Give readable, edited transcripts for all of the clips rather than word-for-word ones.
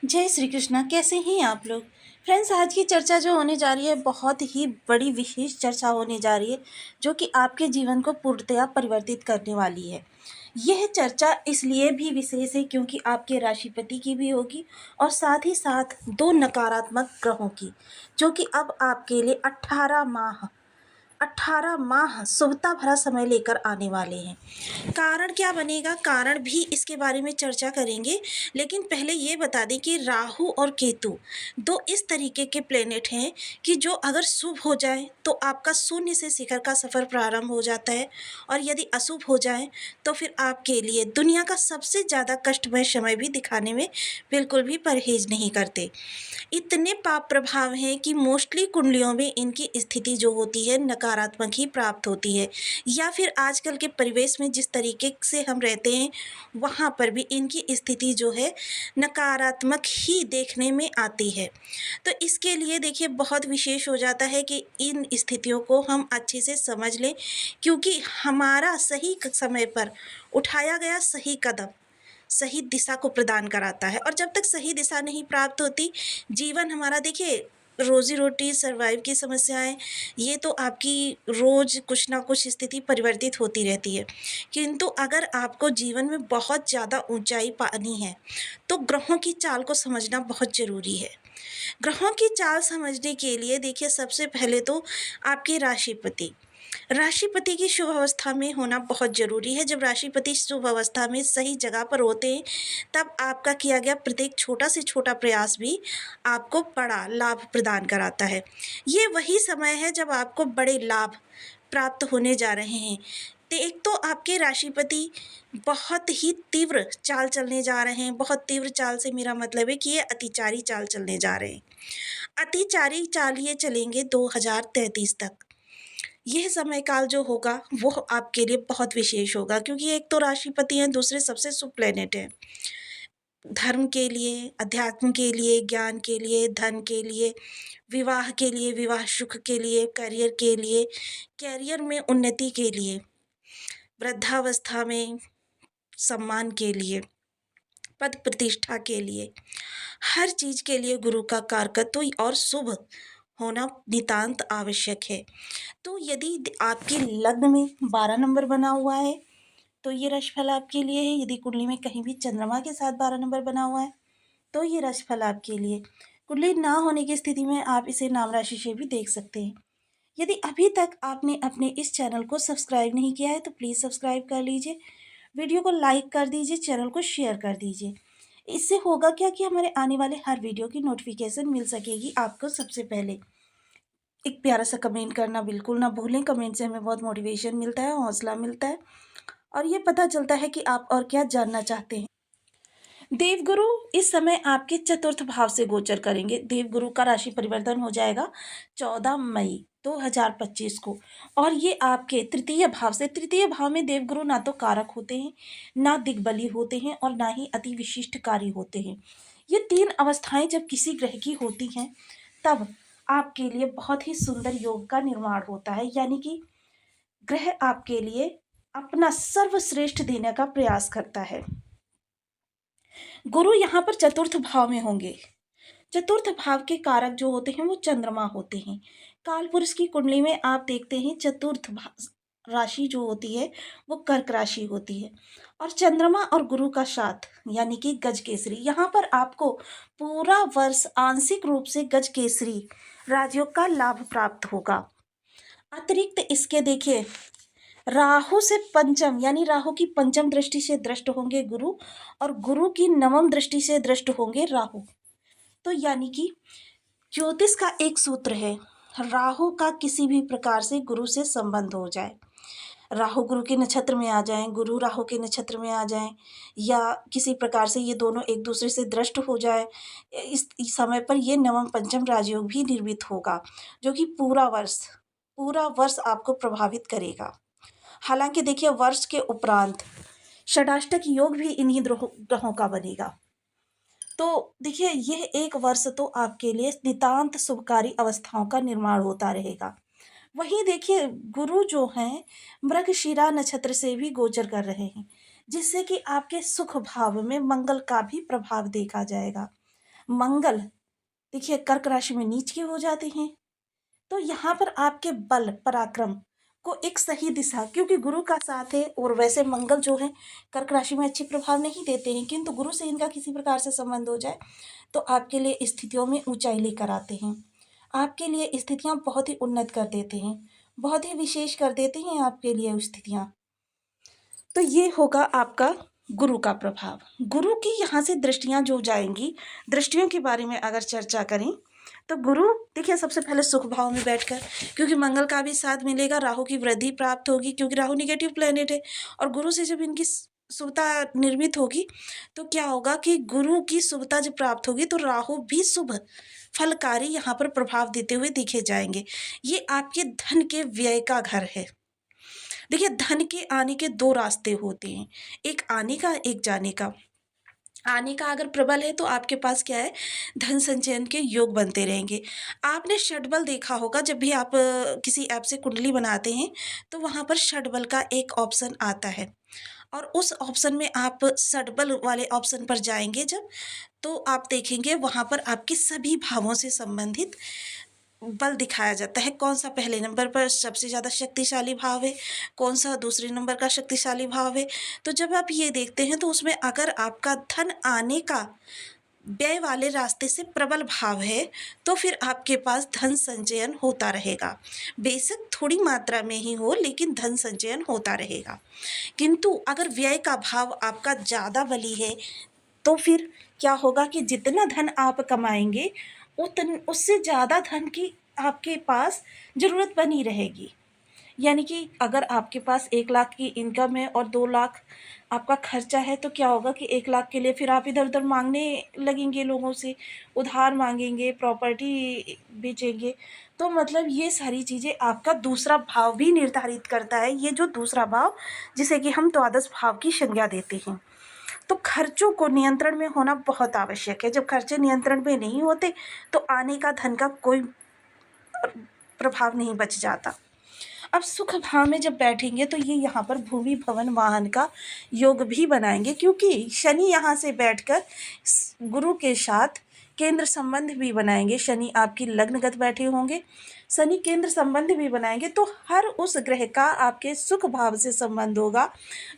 जय श्री कृष्णा। कैसे हैं आप लोग? फ्रेंड्स, आज की चर्चा जो होने जा रही है बहुत ही बड़ी विशेष चर्चा होने जा रही है, जो कि आपके जीवन को पूर्णतया परिवर्तित करने वाली है। यह चर्चा इसलिए भी विशेष है क्योंकि आपके राशिपति की भी होगी और साथ ही साथ दो नकारात्मक ग्रहों की, जो कि अब आपके लिए 18 माह शुभता भरा समय लेकर आने वाले हैं। कारण क्या बनेगा, कारण भी इसके बारे में चर्चा करेंगे। लेकिन पहले ये बता दें कि राहु और केतु दो इस तरीके के प्लेनेट हैं कि जो अगर शुभ हो जाए तो आपका शून्य से शिखर का सफ़र प्रारंभ हो जाता है, और यदि अशुभ हो जाए तो फिर आपके लिए दुनिया का सबसे ज़्यादा कष्टमय समय भी दिखाने में बिल्कुल भी परहेज नहीं करते। इतने पाप प्रभाव हैं कि मोस्टली कुंडलियों में इनकी स्थिति जो होती है नकारात्मक ही प्राप्त होती है, या फिर आजकल के परिवेश में जिस तरीके से हम रहते हैं वहाँ पर भी इनकी स्थिति जो है नकारात्मक ही देखने में आती है। तो इसके लिए देखिए बहुत विशेष हो जाता है कि इन स्थितियों को हम अच्छे से समझ लें, क्योंकि हमारा सही समय पर उठाया गया सही कदम सही दिशा को प्रदान कराता है। और जब तक सही दिशा नहीं प्राप्त होती, जीवन हमारा देखिए रोजी रोटी सर्वाइव की समस्याएं, ये तो आपकी रोज कुछ ना कुछ स्थिति परिवर्तित होती रहती है। किंतु अगर आपको जीवन में बहुत ज़्यादा ऊंचाई पानी है तो ग्रहों की चाल को समझना बहुत ज़रूरी है। ग्रहों की चाल समझने के लिए देखिए सबसे पहले तो आपके राशिपति की शुभ अवस्था में होना बहुत ज़रूरी है। जब राशिपति शुभ अवस्था में सही जगह पर होते हैं, तब आपका किया गया प्रत्येक छोटा से छोटा प्रयास भी आपको बड़ा लाभ प्रदान कराता है। ये वही समय है जब आपको बड़े लाभ प्राप्त होने जा रहे हैं। तो एक तो आपके राशिपति बहुत ही तीव्र चाल चलने जा रहे हैं। बहुत तीव्र चाल से मेरा मतलब है कि ये अतिचारी चाल चलने जा रहे हैं। अतिचारी चाल ये चलेंगे 2033 तक। यह समय काल जो होगा वो आपके लिए बहुत विशेष होगा, क्योंकि एक तो राशिपति हैं, दूसरे सबसे शुभ प्लेनेट हैं। धर्म के लिए, अध्यात्म के लिए, ज्ञान के लिए, धन के लिए, विवाह के लिए, विवाह सुख के लिए, करियर के लिए, करियर में उन्नति के लिए, वृद्धावस्था में सम्मान के लिए, पद प्रतिष्ठा के लिए, हर चीज़ के लिए गुरु का कारकत्व और शुभ होना नितांत आवश्यक है। तो यदि आपके लग्न में 12 नंबर बना हुआ है तो ये राशिफल आपके लिए है। यदि कुंडली में कहीं भी चंद्रमा के साथ 12 नंबर बना हुआ है तो ये राशिफल आपके लिए। कुंडली ना होने की स्थिति में आप इसे नाम राशि से भी देख सकते हैं। यदि अभी तक आपने अपने इस चैनल को सब्सक्राइब नहीं किया है तो प्लीज़ सब्सक्राइब कर लीजिए, वीडियो को लाइक कर दीजिए, चैनल को शेयर कर दीजिए। इससे होगा क्या कि हमारे आने वाले हर वीडियो की नोटिफिकेशन मिल सकेगी आपको सबसे पहले। एक प्यारा सा कमेंट करना बिल्कुल ना भूलें। कमेंट से हमें बहुत मोटिवेशन मिलता है, हौसला मिलता है, और ये पता चलता है कि आप और क्या जानना चाहते हैं। देवगुरु इस समय आपके चतुर्थ भाव से गोचर करेंगे। देवगुरु का राशि परिवर्तन हो जाएगा 14 मई 2025 को, और ये आपके तृतीय भाव से, तृतीय भाव में देवगुरु ना तो कारक होते हैं, ना दिग्बली होते हैं, और ना ही अति विशिष्टकारी होते हैं। ये तीन अवस्थाएं जब किसी ग्रह की होती हैं तब आपके लिए बहुत ही सुंदर योग का निर्माण होता है। यानी कि ग्रह आपके लिए अपना सर्वश्रेष्ठ देने का प्रयास करता है। गुरु यहाँ पर चतुर्थ भाव में होंगे। चतुर्थ भाव के कारक जो होते हैं वो चंद्रमा होते हैं। काल पुरुष की कुंडली में आप देखते हैं चतुर्थ राशि जो होती है वो कर्क राशि होती है, और चंद्रमा और गुरु का साथ यानी कि गज केसरी। यहाँ पर आपको पूरा वर्ष आंशिक रूप से गज केसरी राजयोग का लाभ प्राप्त होगा। अतिरिक्त इसके देखिए राहु से पंचम, यानी राहु की पंचम दृष्टि से दृष्ट होंगे गुरु, और गुरु की नवम दृष्टि से दृष्ट होंगे राहु। तो यानी कि ज्योतिष का एक सूत्र है, राहु का किसी भी प्रकार से गुरु से संबंध हो जाए, राहु गुरु के नक्षत्र में आ जाएं, गुरु राहु के नक्षत्र में आ जाएं, या किसी प्रकार से ये दोनों एक दूसरे से दृष्ट हो जाए, इस समय पर ये नवम पंचम राजयोग भी निर्मित होगा, जो कि पूरा वर्ष आपको प्रभावित करेगा। हालांकि देखिए वर्ष के उपरांत षडाष्टक योग भी इन्हीं ग्रहों का बनेगा। तो देखिए यह एक वर्ष तो आपके लिए नितांत शुभकारी अवस्थाओं का निर्माण होता रहेगा। वहीं देखिए गुरु जो हैं मृगशिरा नक्षत्र से भी गोचर कर रहे हैं, जिससे कि आपके सुख भाव में मंगल का भी प्रभाव देखा जाएगा। मंगल देखिए कर्क राशि में नीच के हो जाते हैं। तो यहाँ पर आपके बल पराक्रम को एक सही दिशा, क्योंकि गुरु का साथ है और वैसे मंगल जो है कर्क राशि में अच्छे प्रभाव नहीं देते हैं, किंतु गुरु से इनका किसी प्रकार से संबंध हो जाए तो आपके लिए स्थितियों में ऊंचाई लेकर आते हैं। आपके लिए स्थितियां बहुत ही उन्नत कर देते हैं, बहुत ही विशेष कर देते हैं आपके लिए स्थितियां। तो ये होगा आपका गुरु का प्रभाव। गुरु की यहाँ से दृष्टियां जो जाएंगी, दृष्टियों के बारे में अगर चर्चा करें तो गुरु देखिए सबसे पहले सुख भाव में बैठकर, क्योंकि मंगल का भी साथ मिलेगा, राहु की वृद्धि प्राप्त होगी क्योंकि राहु निगेटिव प्लेनेट है, और गुरु से जब इनकी शुभता निर्मित होगी तो क्या होगा कि गुरु की शुभता जब प्राप्त होगी तो राहु भी शुभ फलकारी यहाँ पर प्रभाव देते हुए दिखे जाएंगे। ये आपके धन के व्यय का घर है। देखिए धन के आने के दो रास्ते होते हैं, एक आने का एक जाने का। आने का अगर प्रबल है तो आपके पास क्या है, धन संचयन के योग बनते रहेंगे। आपने षटबल देखा होगा, जब भी आप किसी ऐप से कुंडली बनाते हैं तो वहाँ पर षटबल का एक ऑप्शन आता है, और उस ऑप्शन में आप षटबल वाले ऑप्शन पर जाएंगे जब, तो आप देखेंगे वहाँ पर आपके सभी भावों से संबंधित बल दिखाया जाता है। कौन सा पहले नंबर पर सबसे ज़्यादा शक्तिशाली भाव है, कौन सा दूसरे नंबर का शक्तिशाली भाव है। तो जब आप ये देखते हैं तो उसमें अगर आपका धन आने का व्यय वाले रास्ते से प्रबल भाव है तो फिर आपके पास धन संचयन होता रहेगा। बेशक थोड़ी मात्रा में ही हो, लेकिन धन संचयन होता रहेगा। किंतु अगर व्यय का भाव आपका ज़्यादा बली है तो फिर क्या होगा कि जितना धन आप कमाएंगे उससे ज़्यादा धन की आपके पास ज़रूरत बनी रहेगी। यानी कि अगर आपके पास 1 लाख की इनकम है और 2 लाख आपका खर्चा है, तो क्या होगा कि 1 लाख के लिए फिर आप इधर उधर मांगने लगेंगे, लोगों से उधार मांगेंगे, प्रॉपर्टी बेचेंगे। तो मतलब ये सारी चीज़ें आपका दूसरा भाव भी निर्धारित करता है। ये जो दूसरा भाव जिसे कि हम द्वादश भाव की संज्ञा देते हैं। तो खर्चों को नियंत्रण में होना बहुत आवश्यक है। जब खर्चे नियंत्रण में नहीं होते तो आने का धन का कोई प्रभाव नहीं बच जाता। अब सुख भाव में जब बैठेंगे तो ये यहाँ पर भूमि भवन वाहन का योग भी बनाएंगे, क्योंकि शनि यहाँ से बैठकर गुरु के साथ केंद्र संबंध भी बनाएंगे। शनि आपकी लग्नगत बैठे होंगे, शनि केंद्र संबंध भी बनाएंगे, तो हर उस ग्रह का आपके सुख भाव से संबंध होगा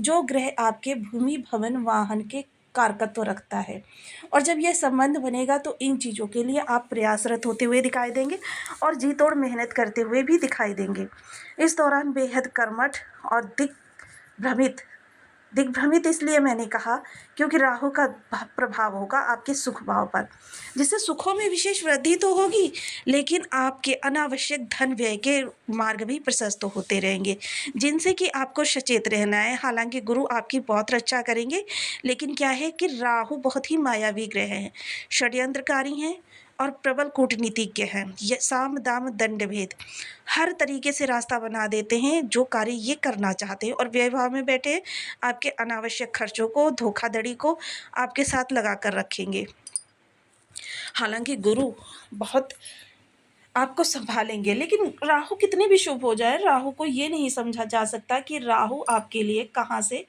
जो ग्रह आपके भूमि भवन वाहन के कारकत्व रखता है। और जब यह संबंध बनेगा तो इन चीज़ों के लिए आप प्रयासरत होते हुए दिखाई देंगे और जी तोड़ मेहनत करते हुए भी दिखाई देंगे। इस दौरान बेहद कर्मठ और दिग्भ्रमित इसलिए मैंने कहा क्योंकि राहु का प्रभाव होगा आपके सुख भाव पर, जिससे सुखों में विशेष वृद्धि तो होगी, लेकिन आपके अनावश्यक धन व्यय के मार्ग भी प्रशस्त होते रहेंगे, जिनसे कि आपको सचेत रहना है। हालांकि गुरु आपकी बहुत रक्षा करेंगे, लेकिन क्या है कि राहु बहुत ही मायावी ग्रह हैं, षड्यंत्रकारी हैं और प्रबल कूटनीतिज्ञ हैं। ये साम दाम दंड भेद हर तरीके से रास्ता बना देते हैं जो कार्य ये करना चाहते हैं, और व्यय भाव में बैठे आपके अनावश्यक खर्चों को, धोखाधड़ी को आपके साथ लगा कर रखेंगे। हालांकि गुरु बहुत आपको संभालेंगे, लेकिन राहु कितने भी शुभ हो जाए, राहु को ये नहीं समझा जा सकता कि राहु आपके लिए कहाँ से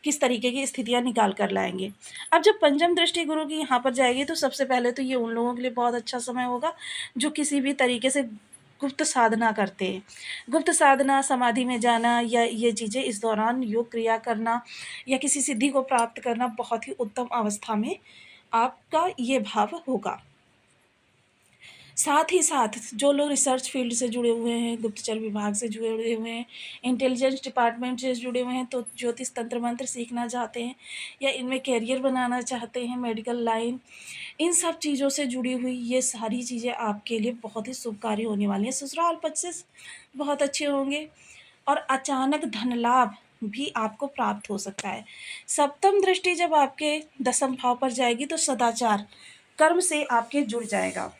किस तरीके की स्थितियां निकाल कर लाएंगे। अब जब पंचम दृष्टि गुरु की यहाँ पर जाएगी तो सबसे पहले तो ये उन लोगों के लिए बहुत अच्छा समय होगा जो किसी भी तरीके से गुप्त साधना करते हैं। गुप्त साधना, समाधि में जाना या ये चीज़ें इस दौरान योग क्रिया करना या किसी सिद्धि को प्राप्त करना बहुत ही उत्तम अवस्था में आपका ये भाव होगा। साथ ही साथ जो लोग रिसर्च फील्ड से जुड़े हुए हैं, गुप्तचर विभाग से जुड़े हुए हैं, इंटेलिजेंस डिपार्टमेंट से जुड़े हुए हैं, तो ज्योतिष तंत्र मंत्र सीखना चाहते हैं या इनमें कैरियर बनाना चाहते हैं, मेडिकल लाइन, इन सब चीज़ों से जुड़ी हुई ये सारी चीज़ें आपके लिए बहुत ही शुभकारी होने वाली हैं। ससुराल पक्ष से बहुत अच्छे होंगे और अचानक धन लाभ भी आपको प्राप्त हो सकता है। सप्तम दृष्टि जब आपके दसम भाव पर जाएगी तो सदाचार कर्म से आपके जुड़ जाएगा।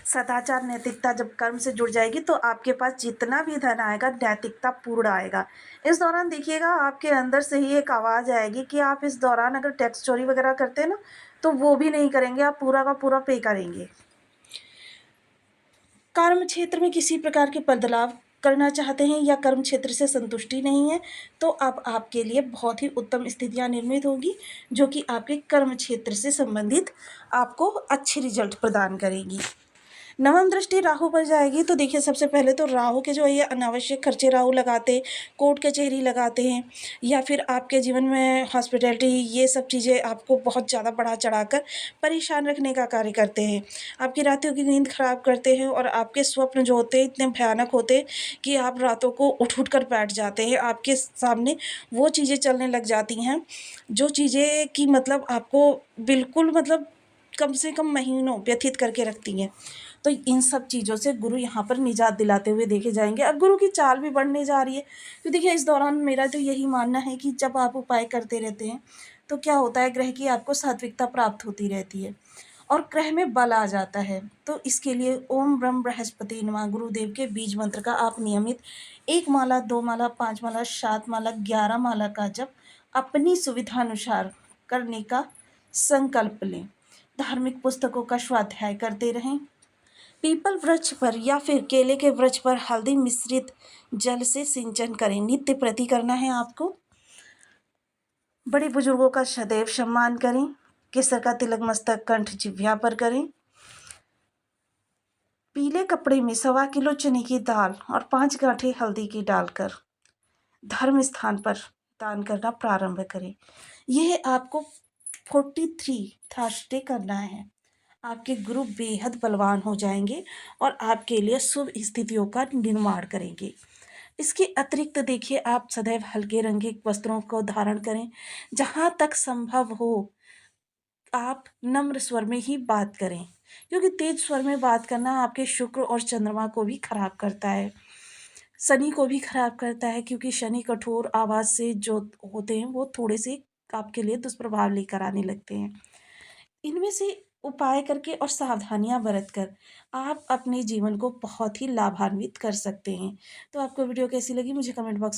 सदाचार नैतिकता जब कर्म से जुड़ जाएगी तो आपके पास जितना भी धन आएगा नैतिकता पूर्ण आएगा। इस दौरान देखिएगा आपके अंदर से ही एक आवाज़ आएगी कि आप इस दौरान अगर टैक्स चोरी वगैरह करते हैं ना तो वो भी नहीं करेंगे, आप पूरा का पूरा पे करेंगे। कर्म क्षेत्र में किसी प्रकार के बदलाव करना चाहते हैं या कर्म क्षेत्र से संतुष्टि नहीं है, तो अब आपके लिए बहुत ही उत्तम स्थितियाँ निर्मित होगी, जो कि आपके कर्म क्षेत्र से संबंधित आपको अच्छे रिजल्ट प्रदान करेगी। नवम दृष्टि राहु पर जाएगी तो देखिए, सबसे पहले तो राहु के जो है ये अनावश्यक खर्चे राहु लगाते हैं, कोर्ट कचहरी लगाते हैं, या फिर आपके जीवन में हॉस्पिटैलिटी, ये सब चीज़ें आपको बहुत ज़्यादा बढ़ा चढ़ाकर परेशान रखने का कार्य करते हैं। आपकी रातों की नींद खराब करते हैं और आपके स्वप्न जो होते हैं इतने भयानक होते हैं कि आप रातों को उठ उठ कर बैठ जाते हैं। आपके सामने वो चीज़ें चलने लग जाती हैं जो चीज़ें कि मतलब आपको बिल्कुल मतलब कम से कम महीनों व्यतीत करके रखती हैं। तो इन सब चीज़ों से गुरु यहाँ पर निजात दिलाते हुए देखे जाएंगे। अब गुरु की चाल भी बढ़ने जा रही है, तो देखिए इस दौरान मेरा तो यही मानना है कि जब आप उपाय करते रहते हैं तो क्या होता है, ग्रह की आपको सात्विकता प्राप्त होती रहती है और ग्रह में बल आ जाता है। तो इसके लिए ओम ब्रह्म बृहस्पति नमः गुरुदेव के बीज मंत्र का आप नियमित 1 माला, 2 माला, 5 माला, 7 माला, 11 माला का जप अपनी सुविधानुसार करने का संकल्प लें। धार्मिक पुस्तकों का स्वाध्याय करते रहें। पीपल वृक्ष पर या फिर केले के वृक्ष पर हल्दी मिश्रित जल से सिंचन करें। नित्य प्रति करना है आपको। बड़े बुजुर्गों का सदैव सम्मान करें। केसर का तिलक मस्तक कंठ जिह्वा पर करें। पीले कपड़े में 1.25 किलो चने की दाल और 5 गांठें हल्दी की डालकर धर्म स्थान पर दान करना प्रारंभ करें। यह आपको 43 थर्सडे करना है। आपके गुरु बेहद बलवान हो जाएंगे और आपके लिए शुभ स्थितियों का निर्माण करेंगे। इसके अतिरिक्त देखिए, आप सदैव हल्के रंग के वस्त्रों को धारण करें। जहाँ तक संभव हो आप नम्र स्वर में ही बात करें, क्योंकि तेज स्वर में बात करना आपके शुक्र और चंद्रमा को भी खराब करता है, शनि को भी खराब करता है, क्योंकि शनि कठोर आवाज़ से जो होते हैं वो थोड़े से आपके लिए दुष्प्रभाव लेकर आने लगते हैं। इनमें से उपाय करके और सावधानियां बरत कर आप अपने जीवन को बहुत ही लाभान्वित कर सकते हैं। तो आपको वीडियो कैसी लगी मुझे कमेंट बॉक्स